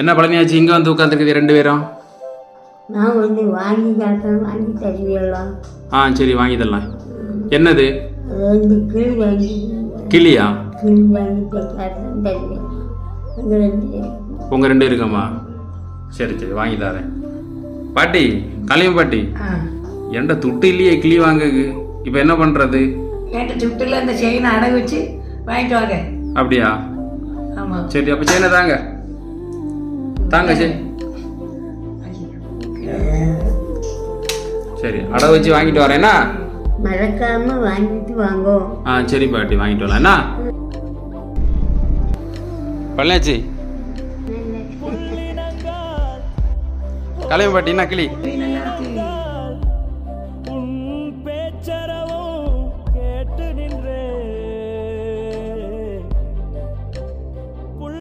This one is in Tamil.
என்ன பழனியாச்சு இங்கே வந்து உட்காந்துருக்குது ரெண்டு பேரும்? நான் வந்து வாங்கி காட்டுறேன், வாங்கி தருவீங்களா? சரி வாங்கி தரலாம். என்னது? ரெண்டு கிளி வாங்கி, கிளியா? கிளி வாங்கி காட்டுறேன் தருவேன். அங்கே ரெண்டு உங்கள் ரெண்டு இருக்கம்மா? சரி சரி வாங்கி தரேன். பாட்டி, கலையும் பாட்டி, என்கிட்ட துட்டு இல்லையே கிளி வாங்குக்கு, இப்போ என்ன பண்ணுறது? என்கிட்ட துட்டில் அந்த செயினை அடகு வச்சு வாங்கிட்டு வாங்க. அப்படியா? ஆமாம். சரி அப்போ செயினை தாங்க தாங்க. சரி சரி அடை வச்சு வாங்கிட்டு வரேன்னா மறக்காம வாங்கிட்டு வாங்கோ. சரி பாட்டி வாங்கிட்டு வரலாம். என்ன பழனியாச்சி, கலையும் பாட்டி, என்ன கிளி?